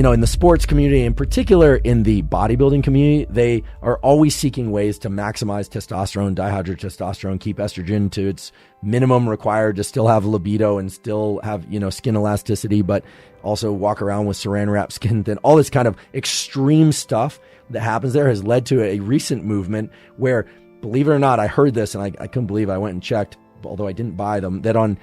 in the sports community, in particular in the bodybuilding community, they are always seeking ways to maximize testosterone, dihydrotestosterone, keep estrogen to its minimum required to still have libido and still have, skin elasticity, but also walk around with saran wrap skin. Then all this kind of extreme stuff that happens there has led to a recent movement where, believe it or not, I heard this and I couldn't believe it. I went and checked, although I didn't buy them, that on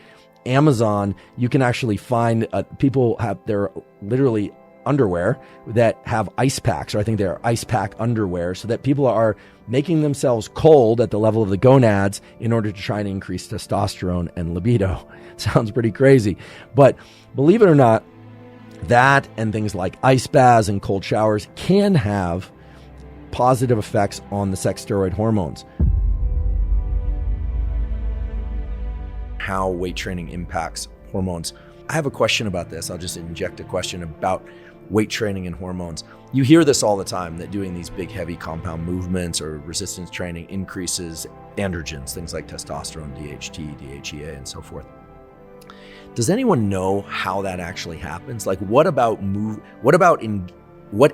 Amazon, you can actually find people have their literally underwear that have ice packs, or I think they're ice pack underwear, so that people are making themselves cold at the level of the gonads in order to try and increase testosterone and libido. Sounds pretty crazy. But believe it or not, that and things like ice baths and cold showers can have positive effects on the sex steroid hormones. How weight training impacts hormones. I have a question about this. I'll just inject a question about weight training and hormones. You hear this all the time, that doing these big, heavy compound movements or resistance training increases androgens, things like testosterone, DHT, DHEA, and so forth. Does anyone know how that actually happens? Like, what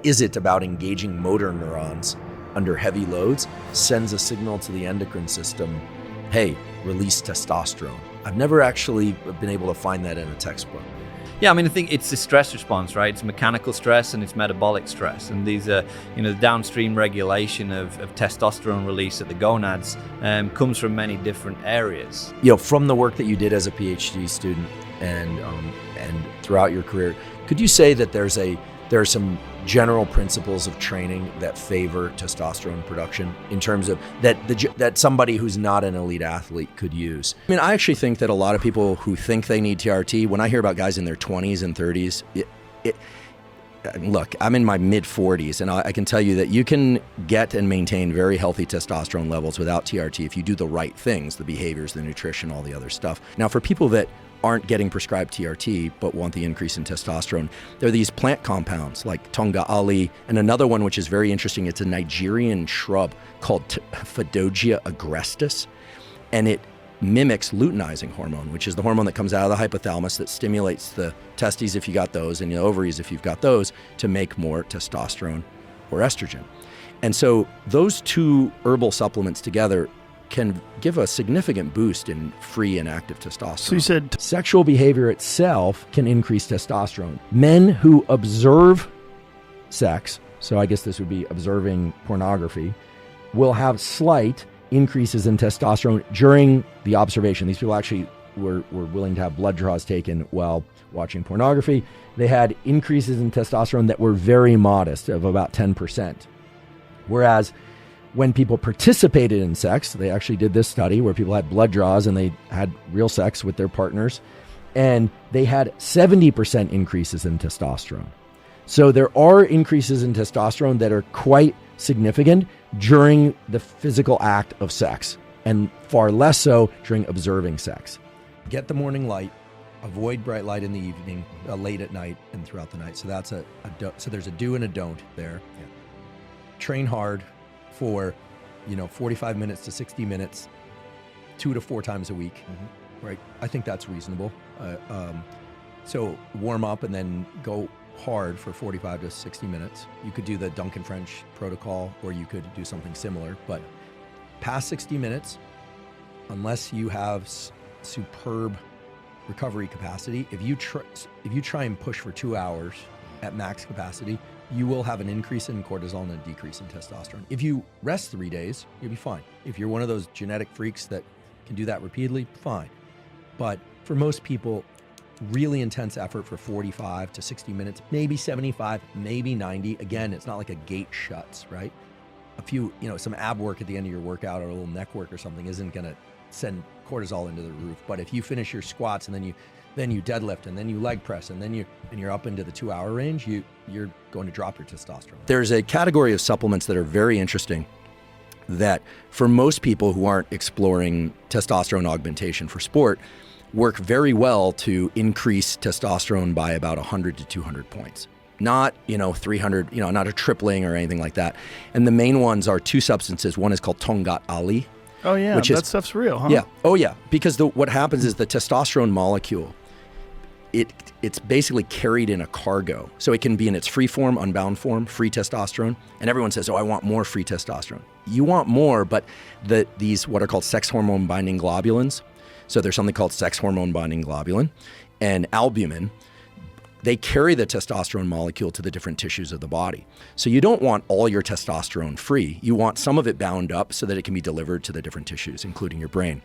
is it about engaging motor neurons under heavy loads sends a signal to the endocrine system, hey, release testosterone? I've never actually been able to find that in a textbook. Yeah, I think it's the stress response, right? It's mechanical stress and it's metabolic stress. And these are, the downstream regulation of testosterone release at the gonads comes from many different areas. From the work that you did as a PhD student and throughout your career, could you say that there are some general principles of training that favor testosterone production in terms of that somebody who's not an elite athlete could use? I actually think that a lot of people who think they need TRT, when I hear about guys in their 20s and 30s, look, I'm in my mid 40s and I can tell you that you can get and maintain very healthy testosterone levels without TRT if you do the right things, the behaviors, the nutrition, all the other stuff. Now, for people that aren't getting prescribed TRT but want the increase in testosterone, there are these plant compounds like tonga ali, and another one which is very interesting. It's a Nigerian shrub called Phaedogia agrestis, and it mimics luteinizing hormone, which is the hormone that comes out of the hypothalamus that stimulates the testes if you got those and the ovaries if you've got those to make more testosterone or estrogen. And so those two herbal supplements together can give a significant boost in free and active testosterone. So you said sexual behavior itself can increase testosterone. Men who observe sex, so I guess this would be observing pornography, will have slight increases in testosterone during the observation. These people actually were willing to have blood draws taken while watching pornography. They had increases in testosterone that were very modest, of about 10%. Whereas when people participated in sex, they actually did this study where people had blood draws and they had real sex with their partners, and they had 70% increases in testosterone. So there are increases in testosterone that are quite significant during the physical act of sex, and far less so during observing sex. Get the morning light, avoid bright light in the evening, late at night and throughout the night. So that's so there's a do and a don't there. Yeah. Train hard for 45 minutes to 60 minutes, 2 to 4 times a week, right? I think that's reasonable. So warm up and then go hard for 45 to 60 minutes. You could do the Duncan French protocol, or you could do something similar, but past 60 minutes, unless you have superb recovery capacity, if you try and push for 2 hours at max capacity, you will have an increase in cortisol and a decrease in testosterone. If you rest 3 days, you'll be fine. If you're one of those genetic freaks that can do that repeatedly, fine. But for most people, really intense effort for 45 to 60 minutes, maybe 75, maybe 90. Again, it's not like a gate shuts, right? A few, some ab work at the end of your workout or a little neck work or something isn't gonna send cortisol into the roof. But if you finish your squats and then you deadlift and then you leg press and then you're up into the 2 hour range, you're going to drop your testosterone. There's a category of supplements that are very interesting that for most people who aren't exploring testosterone augmentation for sport work very well to increase testosterone by about 100 to 200 points. Not, 300, not a tripling or anything like that. And the main ones are 2 substances. One is called Tonga Ali. Oh yeah, that stuff's real, huh? Yeah. Oh yeah, because what happens is the testosterone molecule it's basically carried in a cargo. So it can be in its free form, unbound form, free testosterone. And everyone says, oh, I want more free testosterone. You want more, but these what are called sex hormone binding globulins. So there's something called sex hormone binding globulin and albumin. They carry the testosterone molecule to the different tissues of the body. So you don't want all your testosterone free. You want some of it bound up so that it can be delivered to the different tissues, including your brain.